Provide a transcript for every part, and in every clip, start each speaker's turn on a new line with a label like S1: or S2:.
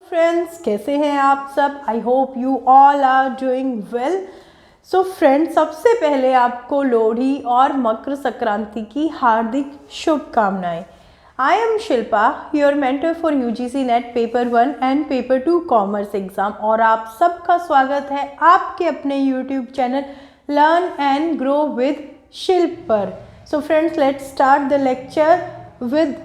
S1: Friends, कैसे हैं आप सब? I hope you all are doing well. So friends, सबसे पहले आपको लोहड़ी और मकर संक्रांति की हार्दिक शुभकामनाएं। I am Shilpa, your mentor for UGC net paper 1 and paper 2 commerce exam, और आप सबका स्वागत है आपके अपने YouTube channel learn and grow with शिल्प पर। सो friends, let's start the lecture with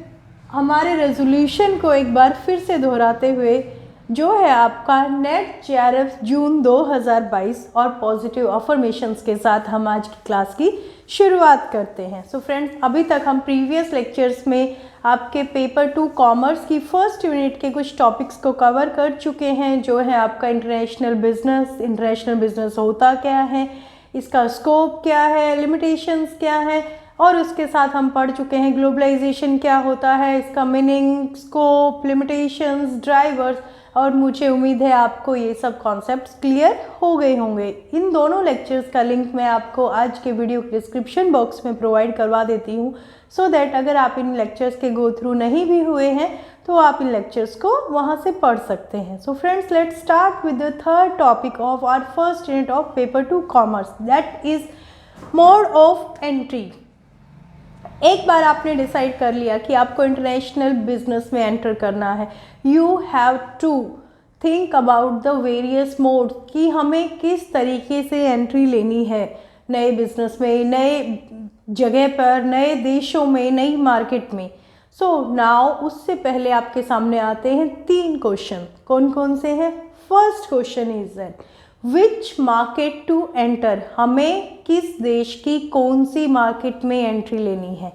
S1: हमारे रेजोल्यूशन को एक बार फिर से दोहराते हुए, जो है आपका नेट जेआरएफ जून 2022 और पॉजिटिव अफर्मेशंस के साथ हम आज की क्लास की शुरुआत करते हैं। सो फ्रेंड्स, अभी तक हम प्रीवियस लेक्चर्स में आपके पेपर 2 कॉमर्स की फर्स्ट यूनिट के कुछ टॉपिक्स को कवर कर चुके हैं, जो है आपका इंटरनेशनल बिजनेस होता क्या है, इसका स्कोप क्या है, लिमिटेशंस क्या है, और उसके साथ हम पढ़ चुके हैं ग्लोबलाइजेशन क्या होता है, इसका मीनिंग, स्कोप, लिमिटेशंस, ड्राइवर्स, और मुझे उम्मीद है आपको ये सब कॉन्सेप्ट्स क्लियर हो गए होंगे। इन दोनों लेक्चर्स का लिंक मैं आपको आज के वीडियो के डिस्क्रिप्शन बॉक्स में प्रोवाइड करवा देती हूँ, सो दैट अगर आप इन लेक्चर्स के गो थ्रू नहीं भी हुए हैं तो आप इन लेक्चर्स को वहाँ से पढ़ सकते हैं। So friends, let's start with the third topic of our first unit of paper 2 commerce, that is mode of entry. एक बार आपने डिसाइड कर लिया कि आपको इंटरनेशनल बिजनेस में एंटर करना है, you have to think about the various mode कि हमें किस तरीके से एंट्री लेनी है नए बिजनेस में, नए जगह पर, नए देशों में, नई मार्केट में। सो नाउ उससे पहले आपके सामने आते हैं 3 क्वेश्चन। कौन कौन से हैं? First question is that which market to enter, हमें किस देश की कौन सी मार्केट में एंट्री लेनी है।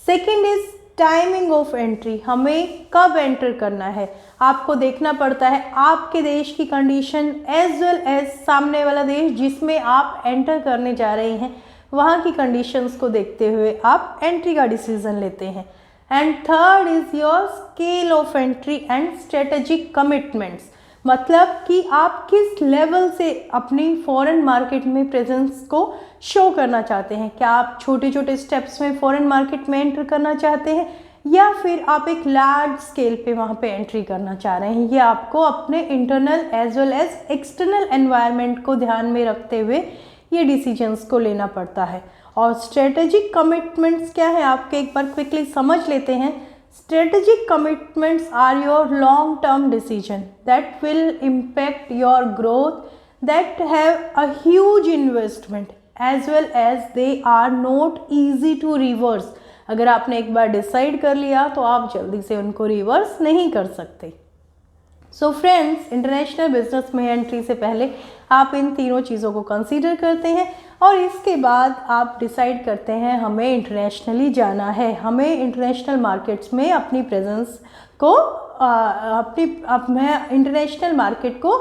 S1: Second is timing of entry, हमें कब एंटर करना है। आपको देखना पड़ता है आपके देश की कंडीशन एज वेल एज सामने वाला देश जिसमें आप एंटर करने जा रहे हैं, वहाँ की कंडीशंस को देखते हुए आप एंट्री का डिसीजन लेते हैं। And third is your scale of entry and strategic commitments, मतलब कि आप किस लेवल से अपनी फॉरेन मार्केट में प्रेजेंस को शो करना चाहते हैं। क्या आप छोटे छोटे स्टेप्स में फॉरेन मार्केट में एंटर करना चाहते हैं, या फिर आप एक लार्ज स्केल पे वहाँ पे एंट्री करना चाह रहे हैं। ये आपको अपने internal as well as external environment को ध्यान में रखते हुए ये डिसीजंस को लेना पड़ता है। और स्ट्रेटेजिक कमिटमेंट्स क्या है आपके, एक बार क्विकली समझ लेते हैं। Strategic commitments are your long-term decision that will impact your growth, that have a huge investment as well as they are not easy to reverse. अगर आपने एक बार डिसाइड कर लिया तो आप जल्दी से उनको रिवर्स नहीं कर सकते। सो फ्रेंड्स, इंटरनेशनल बिजनेस में एंट्री से पहले आप इन तीनों चीज़ों को कंसीडर करते हैं और इसके बाद आप डिसाइड करते हैं हमें इंटरनेशनली जाना है, हमें इंटरनेशनल मार्केट्स में अपनी प्रेजेंस को इंटरनेशनल मार्केट को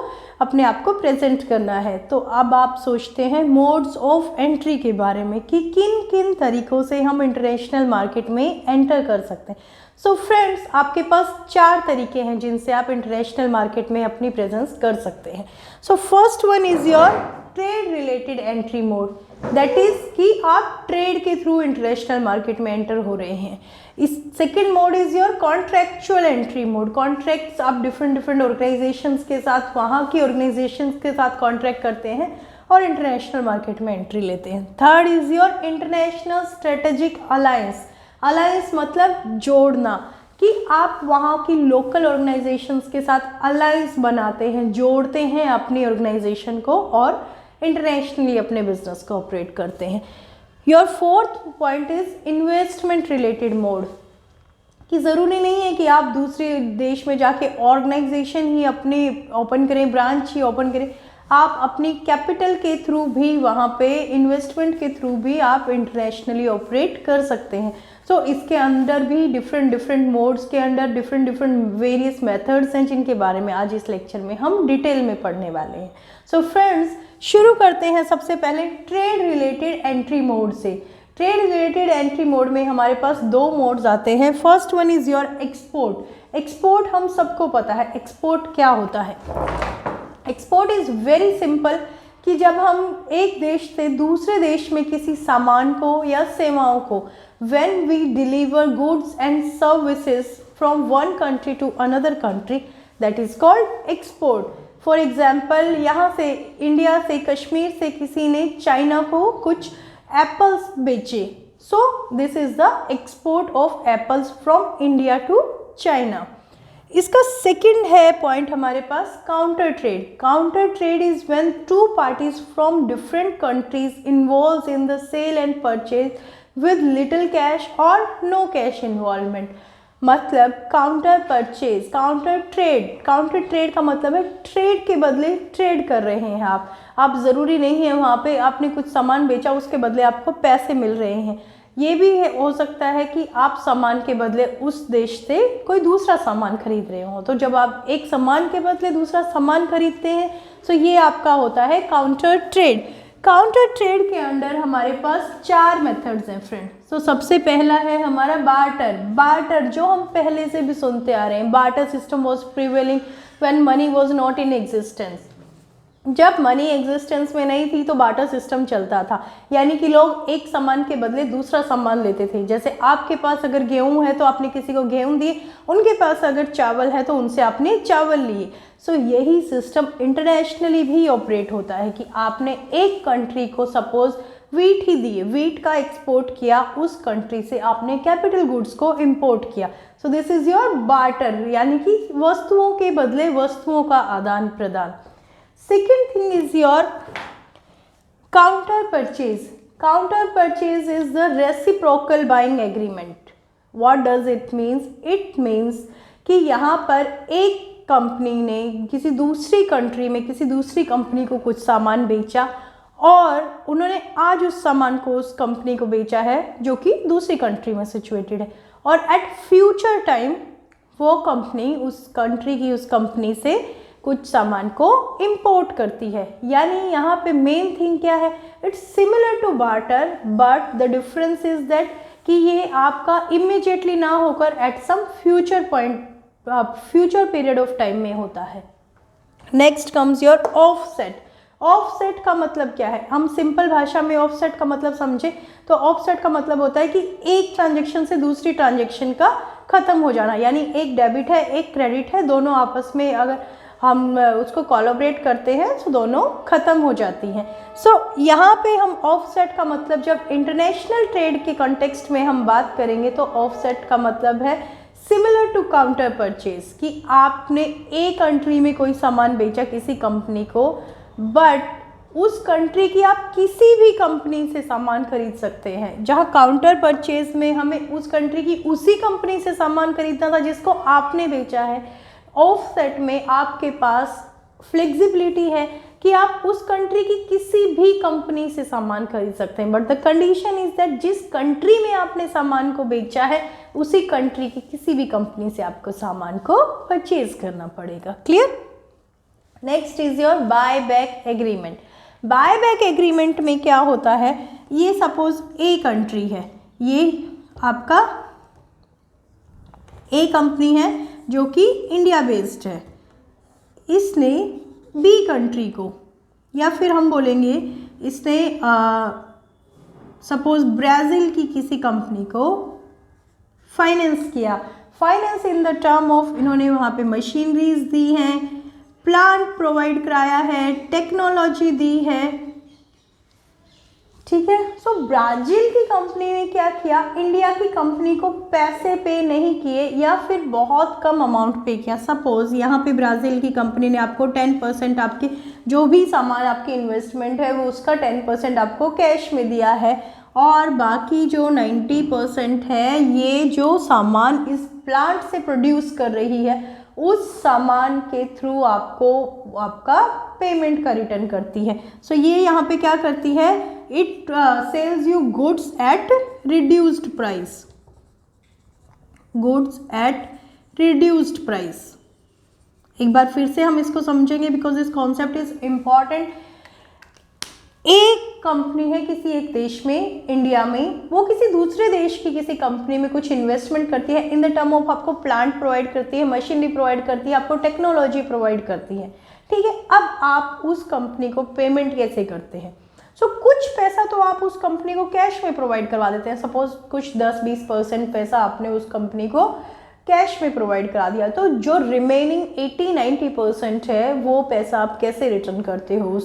S1: अपने आप को प्रेजेंट करना है। तो अब आप सोचते हैं मोड्स ऑफ एंट्री के बारे में कि किन किन तरीक़ों से हम इंटरनेशनल मार्केट में एंटर कर सकते हैं। सो फ्रेंड्स, आपके पास 4 तरीके हैं जिनसे आप इंटरनेशनल मार्केट में अपनी प्रेजेंस कर सकते हैं। So first one is your trade related entry mode, that is कि आप ट्रेड के थ्रू इंटरनेशनल मार्केट में एंटर हो रहे हैं। इस second mode is your contractual entry mode, contracts आप डिफरेंट ऑर्गेनाइजेशंस के साथ, वहाँ की ऑर्गेनाइजेशंस के साथ कॉन्ट्रैक्ट करते हैं और इंटरनेशनल मार्केट में एंट्री लेते हैं। Third is your international strategic alliance, alliance मतलब जोड़ना, कि आप वहाँ की लोकल ऑर्गेनाइजेशंस के साथ अलायंस बनाते हैं, जोड़ते हैं अपनी ऑर्गेनाइजेशन को और इंटरनेशनली अपने बिजनेस को ऑपरेट करते हैं। Your fourth point is investment related mode, कि ज़रूरी नहीं है कि आप दूसरे देश में जाके ऑर्गेनाइजेशन ही अपनी ओपन करें, ब्रांच ही ओपन करें, आप अपनी कैपिटल के थ्रू भी, वहाँ पे इन्वेस्टमेंट के थ्रू भी आप इंटरनेशनली ऑपरेट कर सकते हैं। सो इसके अंदर भी डिफरेंट मोड्स के अंदर डिफरेंट वेरियस मेथड्स हैं जिनके बारे में आज इस लेक्चर में हम डिटेल में पढ़ने वाले हैं। सो फ्रेंड्स, शुरू करते हैं सबसे पहले ट्रेड रिलेटेड एंट्री मोड से। ट्रेड रिलेटेड एंट्री मोड में हमारे पास 2 मोड्स आते हैं। First one is your export. Export हम सबको पता है, एक्सपोर्ट क्या होता है। एक्सपोर्ट इज़ वेरी सिंपल, कि जब हम एक देश से दूसरे देश में किसी सामान को या सेवाओं को, when we deliver goods and services from one country to another country, that is called export. For example, यहाँ से इंडिया से कश्मीर से किसी ने चाइना को कुछ एप्पल्स बेचे, so this is the export of apples from India to China. इसका सेकंड है पॉइंट हमारे पास counter trade. Counter trade is when two parties from different countries involve in the sale and purchase with little cash or no cash involvement. मतलब counter purchase, counter trade का मतलब है trade के बदले trade कर रहे हैं आप ज़रूरी नहीं है वहाँ पे आपने कुछ सामान बेचा उसके बदले आपको पैसे मिल रहे हैं। ये भी हो सकता है कि आप सामान के बदले उस देश से कोई दूसरा सामान खरीद रहे हो, तो जब आप एक सामान के बदले दूसरा सामान खरीदते हैं तो ये आपका होता है काउंटर ट्रेड। काउंटर ट्रेड के अंडर हमारे पास 4 मेथड्स हैं फ्रेंड। तो सबसे पहला है हमारा बार्टर, जो हम पहले से भी सुनते आ रहे हैं। Barter system was prevailing when money was not in existence. जब मनी एग्जिस्टेंस में नहीं थी तो बार्टर सिस्टम चलता था, यानी कि लोग एक सामान के बदले दूसरा सामान लेते थे। जैसे आपके पास अगर गेहूं है तो आपने किसी को गेहूं दिए, उनके पास अगर चावल है तो उनसे आपने चावल लिए। सो यही सिस्टम इंटरनेशनली भी ऑपरेट होता है कि आपने एक कंट्री को सपोज वीट ही दिए, वीट का एक्सपोर्ट किया, उस कंट्री से आपने कैपिटल गुड्स को इंपोर्ट किया। सो दिस इज योर बार्टर, यानी कि वस्तुओं के बदले वस्तुओं का आदान प्रदान। Second thing is your counter purchase. Counter purchase is the reciprocal buying agreement. What does it means? It means कि यहाँ पर एक कंपनी ने किसी दूसरी कंट्री में किसी दूसरी कंपनी को कुछ सामान बेचा और उन्होंने आज उस सामान को उस कंपनी को बेचा है जो कि दूसरी कंट्री में सिचुएटेड है, और एट फ्यूचर टाइम वो कंपनी उस कंट्री की उस कंपनी से कुछ सामान को इंपोर्ट करती है। यानी यहाँ पे मेन थिंग क्या है, it's similar to barter but the difference is that कि ये आपका इमीडिएटली ना होकर at some future period of time में होता है। Next comes your offset. Offset का मतलब क्या है, हम सिंपल भाषा में ऑफसेट का मतलब समझे तो ऑफसेट का मतलब होता है कि एक ट्रांजेक्शन से दूसरी ट्रांजेक्शन का खत्म हो जाना, यानी एक डेबिट है एक क्रेडिट है, दोनों आपस में अगर हम उसको कोलैबोरेट करते हैं तो दोनों ख़त्म हो जाती हैं। सो यहाँ पे हम ऑफसेट का मतलब जब इंटरनेशनल ट्रेड के कॉन्टेक्स्ट में हम बात करेंगे तो ऑफसेट का मतलब है सिमिलर टू काउंटर परचेज, कि आपने एक कंट्री में कोई सामान बेचा किसी कंपनी को, बट उस कंट्री की आप किसी भी कंपनी से सामान खरीद सकते हैं। जहाँ काउंटर परचेज में हमें उस कंट्री की उसी कंपनी से सामान खरीदना था जिसको आपने बेचा है, ऑफसेट में आपके पास फ्लेक्सिबिलिटी है कि आप उस कंट्री की किसी भी कंपनी से सामान खरीद सकते हैं, but the condition is that जिस कंट्री में आपने सामान को बेचा है उसी कंट्री की किसी भी कंपनी से आपको सामान को परचेज करना पड़ेगा। Clear? Next is your buy back agreement. Bye back agreement में क्या होता है, ये सपोज ए कंट्री है, ये आपका ए कंपनी है जो कि इंडिया बेस्ड है, इसने बी कंट्री को, या फिर हम बोलेंगे इसने सपोज ब्राज़ील की किसी कंपनी को फाइनेंस किया। Finance in the term of इन्होंने वहाँ पे मशीनरीज दी हैं, प्लांट प्रोवाइड कराया है, टेक्नोलॉजी दी है, ठीक है। सो ब्राज़ील की कंपनी ने क्या किया, इंडिया की कंपनी को पैसे पे नहीं किए या फिर बहुत कम अमाउंट पे किया। सपोज यहाँ पे ब्राज़ील की कंपनी ने आपको 10% आपके जो भी सामान आपकी इन्वेस्टमेंट है वो उसका 10% आपको कैश में दिया है, और बाकी जो 90% है ये जो सामान इस प्लांट से प्रोड्यूस कर रही है उस सामान के थ्रू आपको आपका पेमेंट का रिटर्न करती है। सो ये यहाँ पे क्या करती है, it sells you goods at reduced price, goods at reduced price. एक बार फिर से हम इसको समझेंगे because this concept is important. एक कंपनी है किसी एक देश में, इंडिया में, वो किसी दूसरे देश की किसी कंपनी में कुछ इन्वेस्टमेंट करती है, इन द टर्म ऑफ आपको प्लांट प्रोवाइड करती है, मशीनरी प्रोवाइड करती है, आपको टेक्नोलॉजी प्रोवाइड करती है, ठीक है। अब आप उस कंपनी को पेमेंट कैसे करते हैं, सो कुछ पैसा तो आप उस कंपनी को कैश में प्रोवाइड करवा देते हैं। सपोज कुछ 10-20% पैसा आपने उस कंपनी को कैश में प्रोवाइड करा दिया, तो जो रिमेनिंग 80-90% है वो पैसा आप कैसे रिटर्न करते हो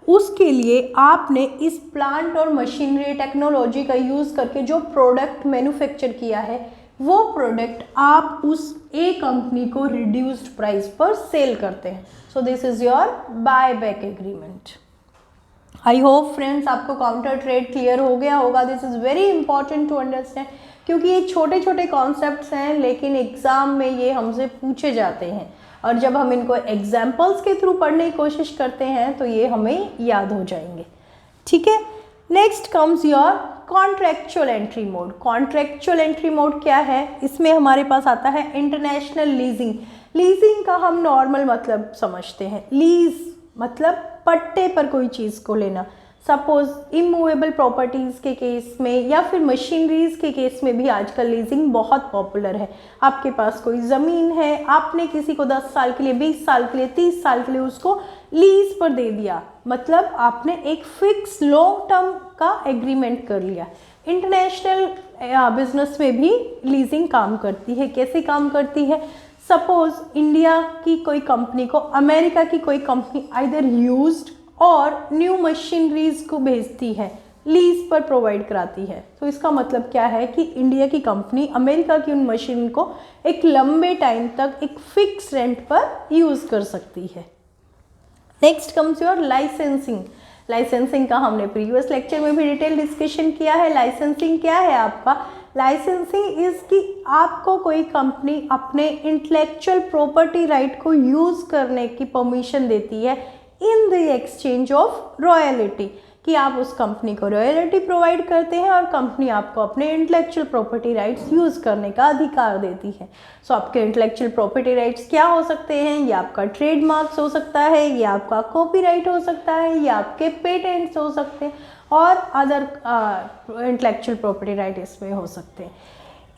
S1: उसके लिए आपने इस प्लांट और मशीनरी टेक्नोलॉजी का यूज़ करके जो प्रोडक्ट मैन्युफैक्चर किया है वो प्रोडक्ट आप उस ए कंपनी को रिड्यूस्ड प्राइस पर सेल करते हैं। So this is your buy back agreement. I hope friends आपको काउंटर ट्रेड क्लियर हो गया होगा। This is very important to understand, क्योंकि ये छोटे छोटे कॉन्सेप्ट्स हैं लेकिन एग्ज़ाम में ये हमसे पूछे जाते हैं, और जब हम इनको एग्जाम्पल्स के थ्रू पढ़ने की कोशिश करते हैं तो ये हमें याद हो जाएंगे। ठीक है, next comes your contractual entry mode. Contractual entry mode क्या है? इसमें हमारे पास आता है इंटरनेशनल लीजिंग। लीजिंग का हम नॉर्मल मतलब समझते हैं, लीज मतलब पट्टे पर कोई चीज़ को लेना। सपोज इमूवेबल प्रॉपर्टीज़ के केस में या फिर मशीनरीज़ के केस में भी आजकल लीजिंग बहुत पॉपुलर है। आपके पास कोई ज़मीन है, आपने किसी को 10 साल के लिए, 20 साल के लिए, 30 साल के लिए उसको लीज पर दे दिया, मतलब आपने एक फिक्स लॉन्ग टर्म का एग्रीमेंट कर लिया। इंटरनेशनल बिजनेस में भी लीजिंग काम करती है। कैसे काम करती है? सपोज इंडिया की कोई कंपनी को अमेरिका की कोई कंपनी आइदर यूज्ड और न्यू मशीनरीज को भेजती है, लीज पर प्रोवाइड कराती है। तो इसका मतलब क्या है कि इंडिया की कंपनी अमेरिका की उन मशीन को एक लंबे टाइम तक एक फिक्स रेंट पर यूज़ कर सकती है। Next comes your licensing. Licensing का हमने प्रीवियस लेक्चर में भी डिटेल डिस्कशन किया है। लाइसेंसिंग क्या है आपका? लाइसेंसिंग इज़ कि आपको कोई कंपनी अपने इंटेलेक्चुअल प्रॉपर्टी राइट को यूज़ करने की परमिशन देती है in the exchange of royalty, कि आप उस कंपनी को रॉयल्टी प्रोवाइड करते हैं और कंपनी आपको अपने इंटेलेक्चुअल प्रॉपर्टी राइट्स यूज़ करने का अधिकार देती है। सो आपके इंटेलेक्चुअल प्रॉपर्टी राइट्स क्या हो सकते हैं? ये आपका ट्रेडमार्क्स हो सकता है, ये आपका कॉपीराइट हो सकता है, ये आपके पेटेंट्स हो सकते हैं और अदर इंटेलेक्चुअल प्रॉपर्टी राइट इसमें हो सकते हैं।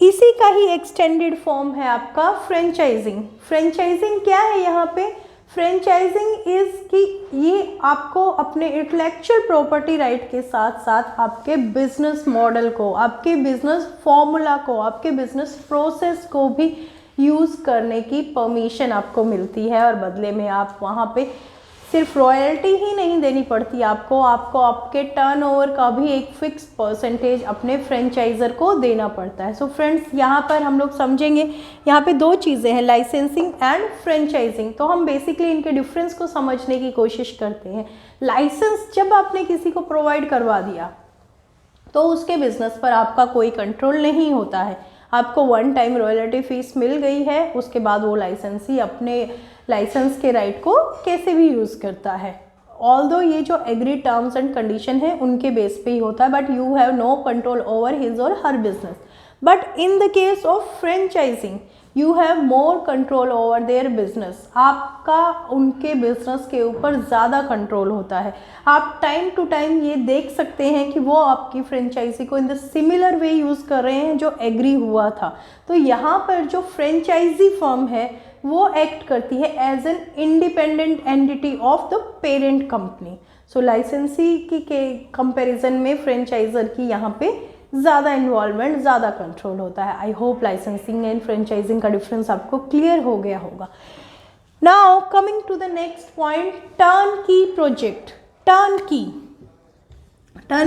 S1: इसी का ही एक्सटेंडेड फॉर्म है आपका फ्रेंचाइजिंग। फ्रेंचाइजिंग क्या है यहाँ पे? फ्रेंचाइजिंग इज़ कि ये आपको अपने इंटेलेक्चुअल प्रॉपर्टी राइट के साथ साथ आपके बिजनेस मॉडल को, आपके बिजनेस फॉर्मूला को, आपके बिजनेस प्रोसेस को भी यूज़ करने की परमिशन आपको मिलती है, और बदले में आप वहाँ पे सिर्फ रॉयल्टी ही नहीं देनी पड़ती आपको आपके टर्नओवर का भी एक फिक्स परसेंटेज अपने फ्रेंचाइज़र को देना पड़ता है। सो फ्रेंड्स, यहाँ पर हम लोग समझेंगे, यहाँ पे दो चीज़ें हैं, लाइसेंसिंग एंड फ्रेंचाइजिंग। तो हम बेसिकली इनके डिफरेंस को समझने की कोशिश करते हैं। लाइसेंस जब आपने किसी को प्रोवाइड करवा दिया तो उसके बिजनेस पर आपका कोई कंट्रोल नहीं होता है। आपको वन टाइम रॉयल्टी फीस मिल गई है, उसके बाद वो लाइसेंसी अपने लाइसेंस के राइट को कैसे भी यूज़ करता है। ऑल्दो ये जो एग्री टर्म्स एंड कंडीशन है उनके बेस पे ही होता है, but you have no control over his or her business. But in the case of franchising you have more control over their business. आपका उनके बिजनेस के ऊपर ज़्यादा कंट्रोल होता है। आप टाइम टू टाइम ये देख सकते हैं कि वो आपकी फ्रेंचाइजी को in the similar way use कर रहे हैं जो एग्री हुआ था। तो यहाँ पर जो फ्रेंचाइजी फर्म है वो एक्ट करती है as an independent entity of the parent company. So licensee की के कंपैरिजन में फ्रेंचाइजर की यहाँ पे ज़्यादा इन्वॉल्वमेंट, ज़्यादा कंट्रोल होता है। I hope licensing and franchising का डिफरेंस आपको क्लियर हो गया होगा। Now coming to the next point, turnkey project. Turn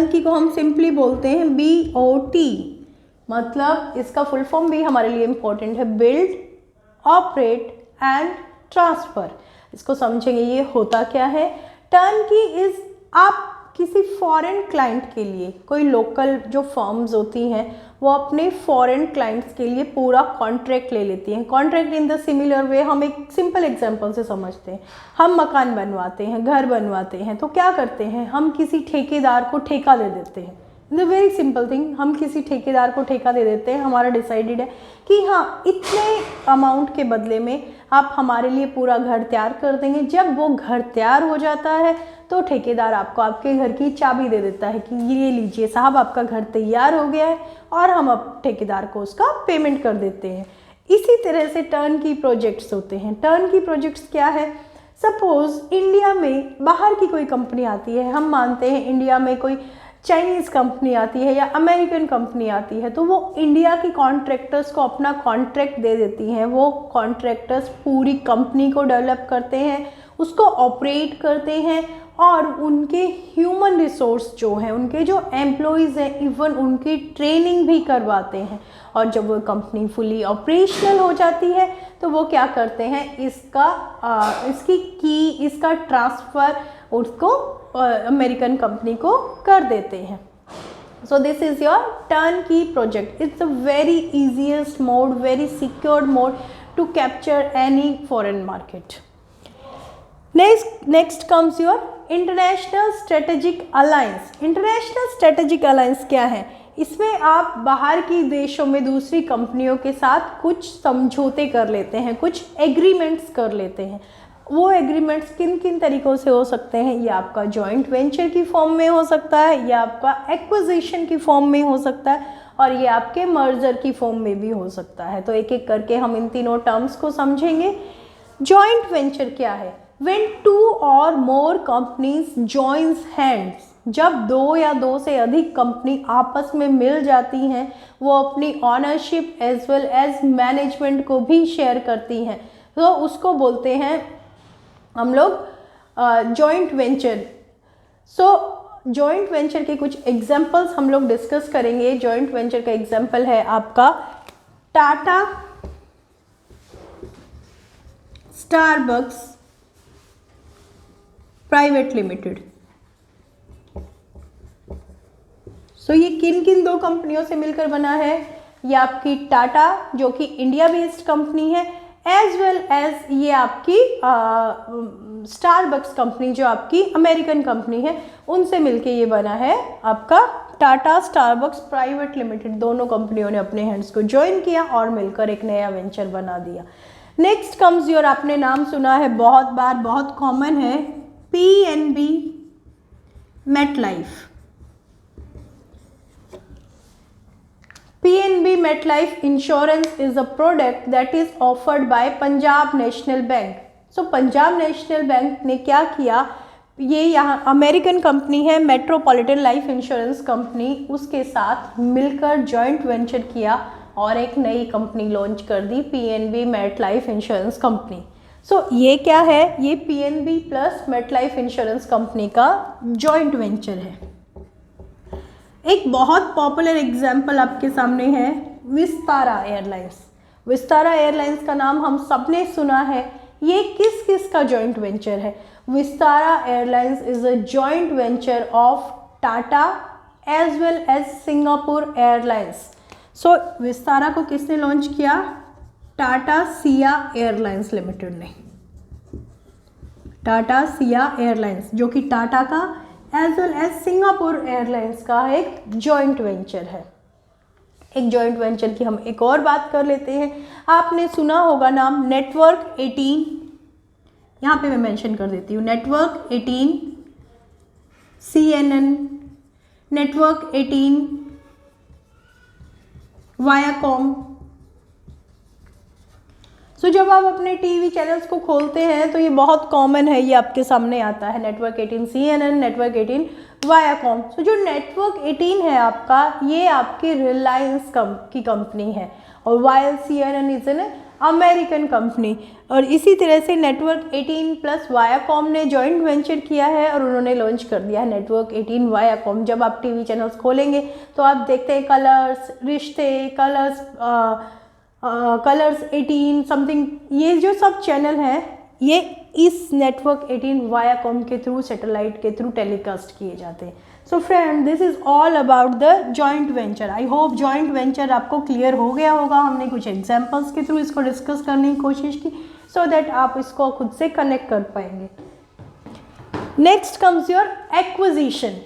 S1: की को हम सिंपली बोलते हैं BOT, मतलब इसका फुल फॉर्म भी हमारे लिए इम्पोर्टेंट है, बिल्ड, ऑपरेट एंड ट्रांसफ़र। इसको समझेंगे ये होता क्या है। टर्न की इज़ आप किसी फॉरेन क्लाइंट के लिए, कोई लोकल जो फर्म्स होती हैं वो अपने फॉरेन क्लाइंट्स के लिए पूरा कॉन्ट्रैक्ट ले लेती हैं। Contract in the similar way हम एक सिंपल एग्जांपल से समझते हैं। हम मकान बनवाते हैं, घर बनवाते हैं, तो क्या करते हैं, हम किसी ठेकेदार को ठेका दे देते हैं। द वेरी सिंपल थिंग, हम किसी ठेकेदार को ठेका दे देते हैं। हमारा डिसाइडेड है कि हाँ इतने अमाउंट के बदले में आप हमारे लिए पूरा घर तैयार कर देंगे। जब वो घर तैयार हो जाता है तो ठेकेदार आपको आपके घर की चाबी दे देता है कि ये लीजिए साहब, आपका घर तैयार हो गया है, और हम अब ठेकेदार को उसका पेमेंट कर देते हैं। इसी तरह से टर्न की प्रोजेक्ट्स होते हैं। टर्न की प्रोजेक्ट्स क्या है? सपोज इंडिया में बाहर की कोई कंपनी आती है, हम मानते हैं इंडिया में कोई चाइनीज़ कंपनी आती है या अमेरिकन कंपनी आती है तो वो इंडिया की कॉन्ट्रैक्टर्स को अपना कॉन्ट्रैक्ट दे देती हैं। वो कॉन्ट्रैक्टर्स पूरी कंपनी को डेवलप करते हैं, उसको ऑपरेट करते हैं और उनके ह्यूमन रिसोर्स जो हैं, उनके जो एम्प्लॉयज़ हैं, इवन उनकी ट्रेनिंग भी करवाते हैं। और जब वो कंपनी फुली ऑपरेशनल हो जाती है तो वो क्या करते हैं, इसका ट्रांसफ़र उसको अमेरिकन कंपनी को कर देते हैं। So this is your turnkey project. It's a very easiest mode, very secured mode to capture any foreign market. Next comes your international strategic alliance. International strategic alliance क्या है? इसमें आप बाहर की देशों में दूसरी कंपनियों के साथ कुछ समझौते कर लेते हैं, कुछ एग्रीमेंट्स कर लेते हैं। वो एग्रीमेंट्स किन किन तरीक़ों से हो सकते हैं? ये आपका जॉइंट वेंचर की फॉर्म में हो सकता है, या आपका एक्विजिशन की फॉर्म में हो सकता है, और ये आपके मर्जर की फॉर्म में भी हो सकता है। तो एक एक करके हम इन तीनों टर्म्स को समझेंगे। जॉइंट वेंचर क्या है? When two or more companies joins hands, जब दो या दो से अधिक कंपनी आपस में मिल जाती हैं, वो अपनी ownership as well as management को भी शेयर करती हैं, तो उसको बोलते हैं हम लोग जॉइंट वेंचर। सो जॉइंट वेंचर के कुछ एग्जांपल्स हम लोग डिस्कस करेंगे। जॉइंट वेंचर का एग्जांपल है आपका टाटा स्टारबक्स प्राइवेट लिमिटेड। सो ये किन किन दो कंपनियों से मिलकर बना है? ये आपकी टाटा जो कि इंडिया बेस्ड कंपनी है, एज वेल एज ये आपकी स्टारबक्स कंपनी जो आपकी अमेरिकन कंपनी है, उनसे मिलके ये बना है आपका टाटा स्टारबक्स प्राइवेट लिमिटेड। दोनों कंपनियों ने अपने हैंड्स को ज्वाइन किया और मिलकर एक नया वेंचर बना दिया। नेक्स्ट कम्स योर, आपने नाम सुना है बहुत बार, बहुत कॉमन है, PNB MetLife। PNB MetLife insurance is a product that is offered by Punjab national bank. So Punjab national bank ने क्या किया, ये यहाँ अमेरिकन कंपनी है मेट्रोपॉलिटन लाइफ इंश्योरेंस कंपनी, उसके साथ मिलकर जॉइंट वेंचर किया और एक नई कंपनी लॉन्च कर दी, PNB MetLife इंश्योरेंस कंपनी। सो ये क्या है? ये PNB plus MetLife insurance company का जॉइंट वेंचर है। एक बहुत पॉपुलर एग्जाम्पल आपके सामने है विस्तारा एयरलाइंस। विस्तारा एयरलाइंस का नाम हम सबने सुना है। ये किस किस का जॉइंट वेंचर है? Vistara airlines is a joint venture of Tata as well as Singapore airlines. So Vistara को किसने लॉन्च किया? टाटा सिया एयरलाइंस लिमिटेड ने। टाटा सिया एयरलाइंस जो कि टाटा का as well as Singapore Airlines का एक जॉइंट वेंचर है। एक जॉइंट वेंचर की हम एक और बात कर लेते हैं। आपने सुना होगा नाम नेटवर्क 18, यहाँ पे मैं मेंशन कर देती हूँ, नेटवर्क 18, CNN, नेटवर्क 18, वायाकॉम। सो जब आप अपने टीवी चैनल्स को खोलते हैं तो ये बहुत कॉमन है, ये आपके सामने आता है, नेटवर्क 18 CNN, नेटवर्क 18 वायाकॉम। सो जो नेटवर्क 18 है आपका, ये आपकी रिलायंस की कंपनी है, और while CNN is an American company. और इसी तरह से नेटवर्क 18 प्लस वायाकॉम ने जॉइंट वेंचर किया है और उन्होंने लॉन्च कर दिया है नेटवर्क 18 वायाकॉम। जब आप टीवी चैनल्स खोलेंगे तो आप देखते हैं कलर्स, रिश्ते, कलर्स 18 समथिंग, ये जो सब चैनल हैं ये इस नेटवर्क 18 वायाकॉम के थ्रू, सैटेलाइट के थ्रू टेलीकास्ट किए जाते हैं। So friend, this is all about the joint venture. I hope joint venture आपको क्लियर हो गया होगा। हमने कुछ एग्जाम्पल्स के थ्रू इसको डिस्कस करने की कोशिश की, सो दैट आप इसको खुद से कनेक्ट कर पाएंगे। Next comes your acquisition.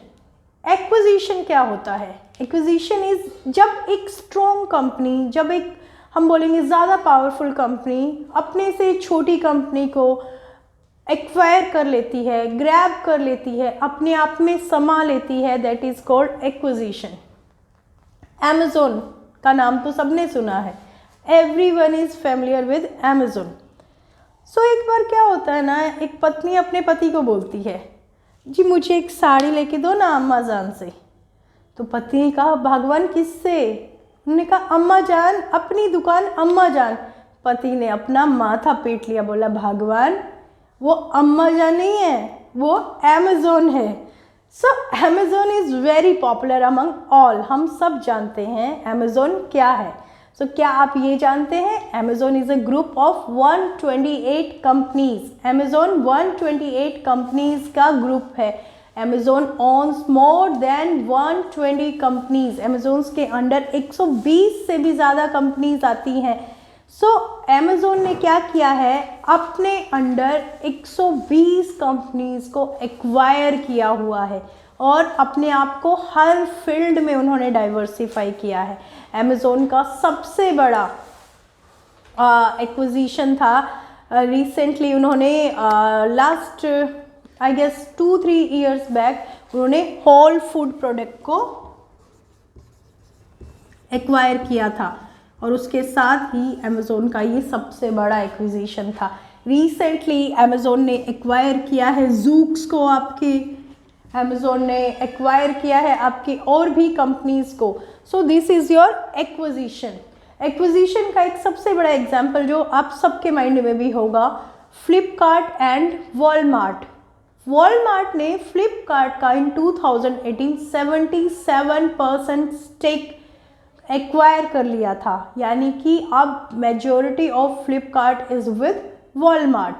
S1: Acquisition क्या होता है? एक्विजिशन इज जब एक स्ट्रॉन्ग कंपनी, जब एक हम बोलेंगे ज़्यादा पावरफुल कंपनी अपने से छोटी कंपनी को एक्वायर कर लेती है, ग्रैब कर लेती है, अपने आप में समा लेती है, that is called acquisition. Amazon का नाम तो सबने सुना है, everyone is familiar with Amazon. So एक बार क्या होता है ना, एक पत्नी अपने पति को बोलती है, जी मुझे एक साड़ी लेके दो ना अमेज़न से। तो पति ने कहा भगवान किससे? उन्होंने कहा अम्मा जान, अपनी दुकान अम्मा जान। पति ने अपना माथा पीट लिया, बोला भगवान वो अम्मा जान नहीं है, वो अमेज़न है। So Amazon is very popular among all, हम सब जानते हैं अमेज़न क्या है। सो क्या आप ये जानते हैं? Amazon is a group of 128 companies. Amazon 128 companies का ग्रुप है। Amazon owns more than 120 companies. Amazon के अंडर 120 से भी ज़्यादा कंपनीज आती हैं। सो अमेज़न ने क्या किया है, अपने अंडर 120 कंपनीज को एक्वायर किया हुआ है और अपने आप को हर फील्ड में उन्होंने डाइवर्सिफाई किया है। अमेज़न का सबसे बड़ा एक्विजिशन था रिसेंटली, उन्होंने last I guess 2-3 years back उन्होंने होल फूड प्रोडक्ट को एक्वायर किया था और उसके साथ ही अमेज़न का ये सबसे बड़ा एक्विजिशन था। रिसेंटली अमेज़न ने एक्वायर किया है ज़ूक्स को, आपके अमेज़न ने एक्वायर किया है आपकी और भी कंपनीज़ को। सो this is your acquisition. Acquisition का एक सबसे बड़ा एग्जाम्पल जो आप सबके माइंड में भी होगा, फ्लिपकार्ट एंड वॉलमार्ट। वॉलमार्ट ने फ्लिपकार्ट का इन 2018 77% स्टेक एक्वायर कर लिया था, यानी कि अब majority of Flipkart is with Walmart.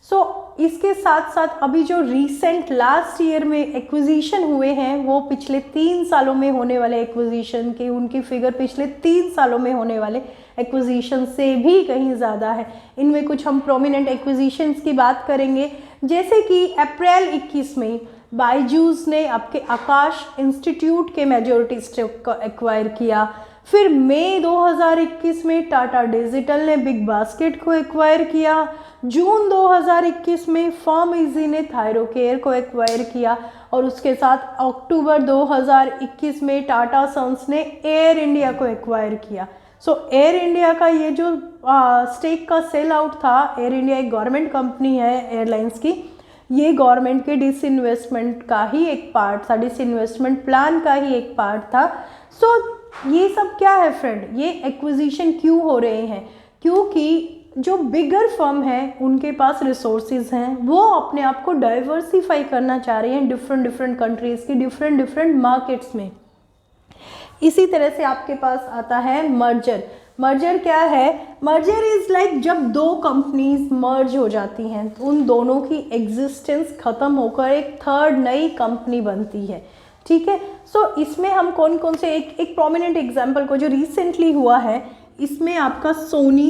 S1: So इसके साथ साथ अभी जो रिसेंट लास्ट ईयर में एक्विजिशन हुए हैं वो पिछले 3 सालों में होने वाले एक्विजिशन के, उनकी फिगर पिछले 3 सालों में होने वाले एक्विजिशन से भी कहीं ज़्यादा है। इनमें कुछ हम प्रोमिनेंट एक्विजिशंस की बात करेंगे, जैसे कि अप्रैल 21 में बायजूस ने आपके आकाश इंस्टीट्यूट के मेजॉरिटी स्टेक को एक्वायर किया। फिर मई 2021 में टाटा डिजिटल ने बिग बास्केट को एक्वायर किया। जून 2021 में फॉर्म इजी ने थायरोकेयर को एक्वायर किया और उसके साथ अक्टूबर 2021 में टाटा सन्स ने एयर इंडिया को एक्वायर किया। सो एयर इंडिया का ये जो स्टेक का सेल आउट था, एयर इंडिया एक गवर्नमेंट कंपनी है एयरलाइंस की, ये गवर्नमेंट के डिसइन्वेस्टमेंट का ही एक पार्ट था, डिसइन्वेस्टमेंट प्लान का ही एक पार्ट था। सो ये सब क्या है फ्रेंड, ये एक्विजिशन क्यों हो रहे हैं? क्योंकि जो बिगर फर्म है उनके पास रिसोर्सेज हैं, वो अपने आप को डाइवर्सिफाई करना चाह रहे हैं डिफरेंट कंट्रीज़ की डिफरेंट मार्केट्स में। इसी तरह से आपके पास आता है मर्जर। मर्जर क्या है? मर्जर इज़ लाइक जब दो कंपनीज मर्ज हो जाती हैं तो उन दोनों की एग्जिस्टेंस ख़त्म होकर एक थर्ड नई कंपनी बनती है। ठीक है, सो इसमें हम कौन कौन से एक प्रोमिनेंट एग्जाम्पल को जो रिसेंटली हुआ है, इसमें आपका सोनी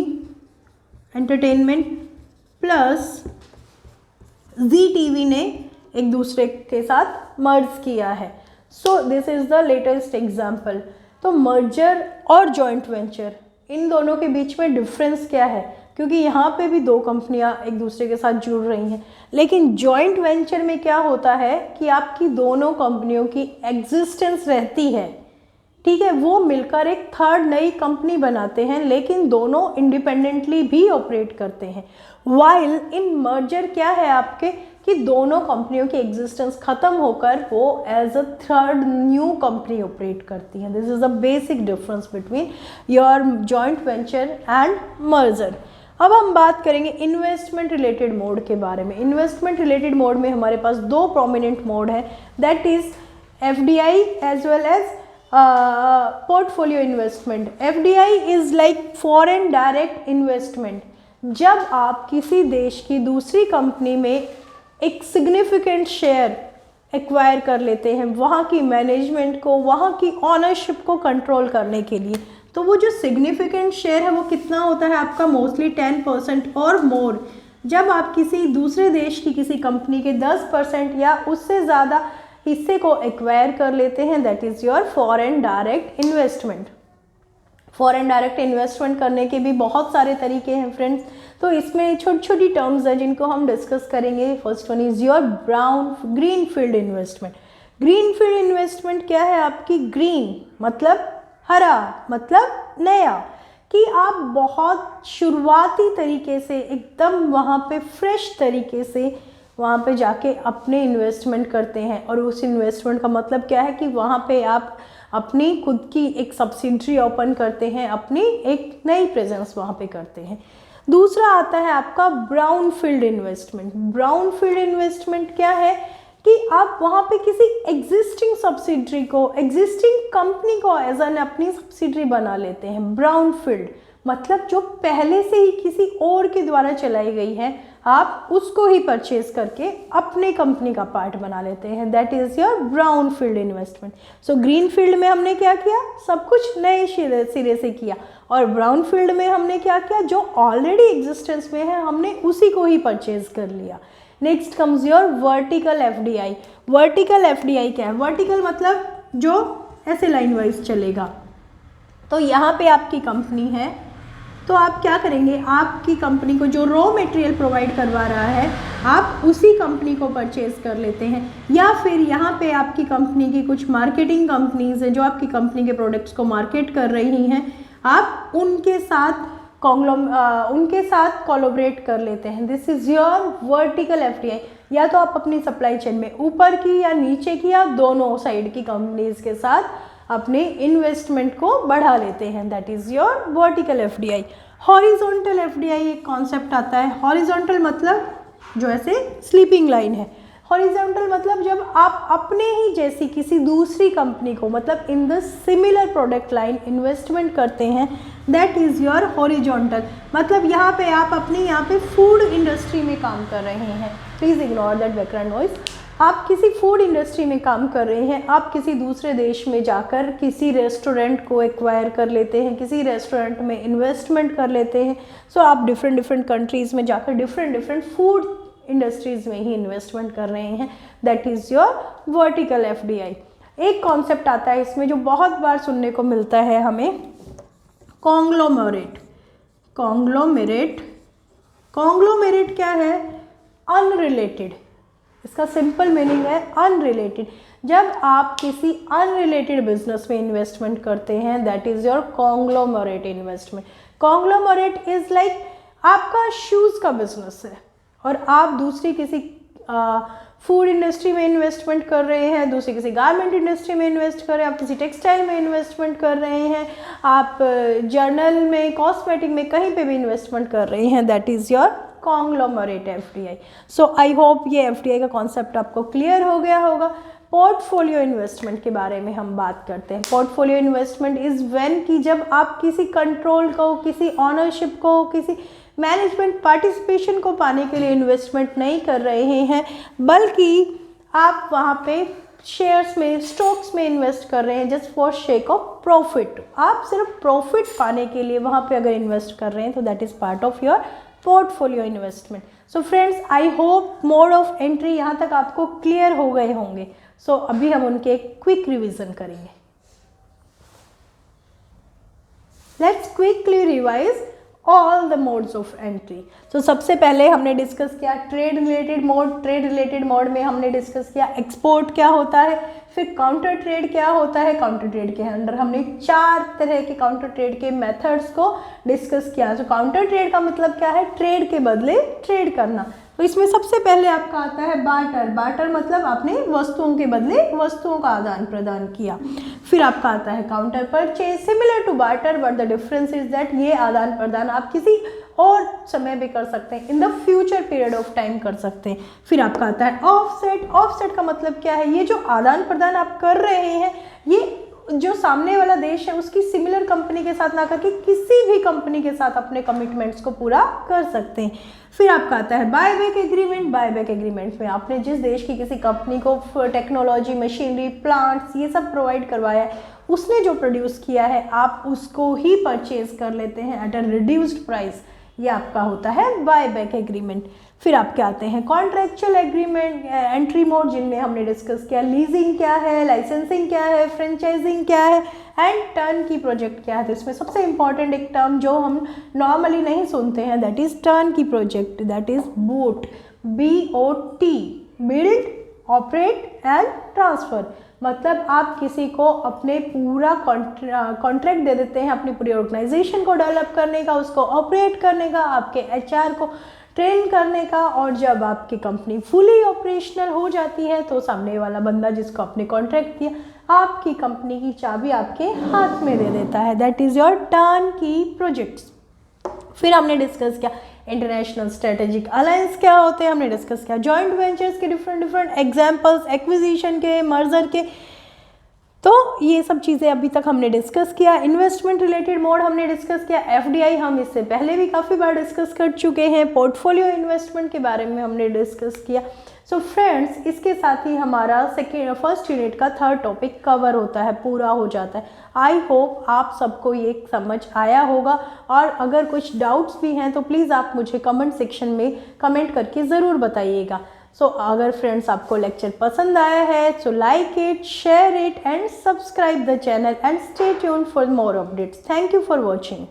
S1: एंटरटेनमेंट प्लस जी टीवी ने एक दूसरे के साथ मर्ज किया है। सो this is the latest example. तो मर्जर और जॉइंट वेंचर, इन दोनों के बीच में डिफरेंस क्या है? क्योंकि यहाँ पे भी दो कंपनियाँ एक दूसरे के साथ जुड़ रही हैं, लेकिन जॉइंट वेंचर में क्या होता है कि आपकी दोनों कंपनियों की एग्जिस्टेंस रहती है, ठीक है, वो मिलकर एक थर्ड नई कंपनी बनाते हैं, लेकिन दोनों इंडिपेंडेंटली भी ऑपरेट करते हैं। वाइल इन मर्जर क्या है आपके कि दोनों कंपनियों की एग्जिस्टेंस खत्म होकर वो as a third new company operate करती हैं। This is the basic difference between your joint venture and merger. अब हम बात करेंगे इन्वेस्टमेंट रिलेटेड मोड के बारे में। इन्वेस्टमेंट रिलेटेड मोड में हमारे पास दो प्रोमिनेंट मोड है, that is FDI as well as portfolio investment. FDI is like foreign direct investment. जब आप किसी देश की दूसरी कंपनी में एक सिग्निफिकेंट शेयर एक्वायर कर लेते हैं, वहाँ की मैनेजमेंट को, वहाँ की ऑनरशिप को कंट्रोल करने के लिए, तो वो जो सिग्निफिकेंट शेयर है वो कितना होता है आपका? मोस्टली 10% और मोर। जब आप किसी दूसरे देश की किसी कंपनी के 10% या उससे ज़्यादा हिस्से को एक्वायर कर लेते हैं, that is your foreign direct investment. Foreign direct investment करने के भी बहुत सारे तरीके हैं फ्रेंड्स, तो इसमें छोटी छोटी टर्म्स हैं जिनको हम डिस्कस करेंगे। First one is your green field investment. Green field investment क्या है आपकी? ग्रीन मतलब हरा, मतलब नया, कि आप बहुत शुरुआती तरीके से एकदम वहाँ पे फ्रेश तरीके से वहाँ पे जाके अपने इन्वेस्टमेंट करते हैं। और उस इन्वेस्टमेंट का मतलब क्या है कि वहाँ पे आप अपनी खुद की एक सब्सिडरी ओपन करते हैं, अपनी एक नई प्रेजेंस वहाँ पे करते हैं। दूसरा आता है आपका brown field investment. Brown field investment क्या है कि आप वहाँ पे किसी एग्जिस्टिंग सब्सिडरी को, एग्जिस्टिंग कंपनी को एज एन अपनी सब्सिडरी बना लेते हैं। ब्राउन फील्ड मतलब जो पहले से ही किसी और के द्वारा चलाई गई है, आप उसको ही परचेज करके अपने कंपनी का पार्ट बना लेते हैं। That is your brown field investment. So green field में हमने क्या किया, सब कुछ नए सिरे से किया, और ब्राउन फील्ड में हमने क्या किया, जो ऑलरेडी एग्जिस्टेंस में है हमने उसी को ही परचेज कर लिया। Next comes your vertical FDI. Vertical FDI क्या है? वर्टिकल मतलब जो ऐसे लाइन वाइज चलेगा। तो यहाँ पे आपकी कंपनी है, तो आप क्या करेंगे, आपकी कंपनी को जो रॉ मटेरियल प्रोवाइड करवा रहा है आप उसी कंपनी को परचेज कर लेते हैं। या फिर यहाँ पे आपकी कंपनी की कुछ मार्केटिंग कंपनीज हैं जो आपकी कंपनी के प्रोडक्ट्स को मार्केट कर रही हैं, आप उनके साथ कोलैबोरेट कर लेते हैं। This is your vertical FDI. या तो आप अपनी सप्लाई चेन में ऊपर की या नीचे की या दोनों साइड की कंपनीज के साथ अपने इन्वेस्टमेंट को बढ़ा लेते हैं। That is your vertical FDI. Horizontal FDI एक कॉन्सेप्ट आता है। हॉरिजॉन्टल मतलब जो ऐसे स्लीपिंग लाइन है। हॉरिजॉन्टल मतलब जब आप अपने ही जैसी किसी दूसरी कंपनी को, मतलब in the similar product line investment करते हैं, दैट इज़ योर हॉरिजॉन्टल। मतलब यहाँ पे आप अपनी यहाँ पे फूड इंडस्ट्री में काम कर रहे हैं। Please ignore that background noise. आप किसी फूड इंडस्ट्री में काम कर रहे हैं, आप किसी दूसरे देश में जाकर किसी रेस्टोरेंट को एक्वायर कर लेते हैं, किसी रेस्टोरेंट में इन्वेस्टमेंट कर लेते हैं। सो आप डिफरेंट कंट्रीज़ में जाकर डिफरेंट फूड इंडस्ट्रीज़ में ही इन्वेस्टमेंट कर रहे हैं। That is your vertical FDI. एक कॉन्सेप्ट आता है इसमें जो बहुत बार सुनने को मिलता है हमें, कॉन्ग्लोमरेट। कॉन्ग्लोमरेट क्या है? अनरिलेटेड। इसका सिंपल मीनिंग है अनरिलेटेड। जब आप किसी अनरिलेटेड बिजनेस में इन्वेस्टमेंट करते हैं, that is your conglomerate investment. Conglomerate is like आपका शूज़ का बिजनेस है और आप दूसरी किसी फूड इंडस्ट्री में इन्वेस्टमेंट कर रहे हैं, दूसरी किसी गारमेंट इंडस्ट्री में इन्वेस्ट कर रहे हैं, आप किसी टेक्सटाइल में इन्वेस्टमेंट कर रहे हैं, आप जर्नल में, कॉस्मेटिक में, कहीं पे भी इन्वेस्टमेंट कर रहे हैं। That is your conglomerate FDI. So I hope ये एफडीआई का कॉन्सेप्ट आपको क्लियर हो गया होगा। पोर्टफोलियो इन्वेस्टमेंट के बारे में हम बात करते हैं। पोर्टफोलियो इन्वेस्टमेंट इज़ व्हेन कि जब आप किसी कंट्रोल को, किसी ऑनरशिप को, किसी मैनेजमेंट पार्टिसिपेशन को पाने के लिए इन्वेस्टमेंट नहीं कर रहे हैं, बल्कि आप वहाँ पे शेयर्स में, स्टॉक्स में इन्वेस्ट कर रहे हैं just for shake of profit. आप सिर्फ प्रॉफिट पाने के लिए वहाँ पे अगर इन्वेस्ट कर रहे हैं तो that is part of your portfolio investment. So friends, I hope mode of entry यहाँ तक आपको क्लियर हो गए होंगे। सो अभी हम उनके क्विक रिवीजन करेंगे। Let's quickly revise all the modes of entry. तो सबसे पहले हमने डिस्कस किया trade related mode. Trade related mode में हमने डिस्कस किया एक्सपोर्ट क्या होता है, फिर काउंटर ट्रेड क्या होता है। काउंटर ट्रेड के अंदर हमने 4 तरह के काउंटर ट्रेड के मेथड्स को डिस्कस किया। तो काउंटर ट्रेड का मतलब क्या है? ट्रेड के बदले ट्रेड करना। तो इसमें सबसे पहले आपका आता है बार्टर। बार्टर मतलब आपने वस्तुओं के बदले वस्तुओं का आदान प्रदान किया। फिर आपका आता है counter purchase, similar to barter but the difference is that ये आदान प्रदान आप किसी और समय भी कर सकते हैं, in the future period of time कर सकते हैं। फिर आपका आता है ऑफसेट। ऑफसेट का मतलब क्या है? ये जो आदान प्रदान आप कर रहे हैं, ये जो सामने वाला देश है उसकी सिमिलर कंपनी के साथ ना करके किसी भी कंपनी के साथ अपने कमिटमेंट्स को पूरा कर सकते हैं। फिर आपका आता है बायबैक एग्रीमेंट। बायबैक एग्रीमेंट में आपने जिस देश की किसी कंपनी को टेक्नोलॉजी, मशीनरी, प्लांट्स ये सब प्रोवाइड करवाया है, उसने जो प्रोड्यूस किया है आप उसको ही परचेज कर लेते हैं एट अ रिड्यूस्ड प्राइस। ये आपका होता है बायबैक एग्रीमेंट। फिर आपके आते हैं कॉन्ट्रैक्चुअल एग्रीमेंट एंट्री मोड, जिनमें हमने डिस्कस किया लीजिंग क्या है, लाइसेंसिंग क्या है, फ्रेंचाइजिंग क्या है एंड टर्न की प्रोजेक्ट क्या है। तो इसमें सबसे इंपॉर्टेंट एक टर्म जो हम नॉर्मली नहीं सुनते हैं, दैट इज टर्न की project. That is BOT, BOT, build, operate and transfer. मतलब आप किसी को अपने पूरा कॉन्ट्रैक्ट दे देते हैं, अपनी पूरी ऑर्गेनाइजेशन को डेवलप करने का, उसको ऑपरेट करने का, आपके HR को ट्रेन करने का, और जब आपकी कंपनी फुली ऑपरेशनल हो जाती है तो सामने वाला बंदा जिसको आपने कॉन्ट्रैक्ट दिया आपकी कंपनी की चाबी आपके हाथ में दे देता है। दैट इज़ योर टर्न की प्रोजेक्ट्स। फिर हमने डिस्कस किया इंटरनेशनल स्ट्रेटेजिक अलायंस क्या होते हैं, हमने डिस्कस किया जॉइंट वेंचर्स के डिफरेंट एग्जांपल्स, एक्विजिशन के, मर्जर के, तो ये सब चीज़ें अभी तक हमने डिस्कस किया। इन्वेस्टमेंट रिलेटेड मोड हमने डिस्कस किया। एफडीआई हम इससे पहले भी काफ़ी बार डिस्कस कर चुके हैं। पोर्टफोलियो इन्वेस्टमेंट के बारे में हमने डिस्कस किया। सो फ्रेंड्स, इसके साथ ही हमारा फर्स्ट यूनिट का थर्ड टॉपिक कवर होता है, पूरा हो जाता है। आई होप आप सबको ये समझ आया होगा, और अगर कुछ डाउट्स भी हैं तो प्लीज़ आप मुझे कमेंट सेक्शन में कमेंट करके ज़रूर बताइएगा। सो अगर फ्रेंड्स आपको लेक्चर पसंद आया है तो like it, share it and subscribe the channel and stay tuned for more updates. Thank you for watching.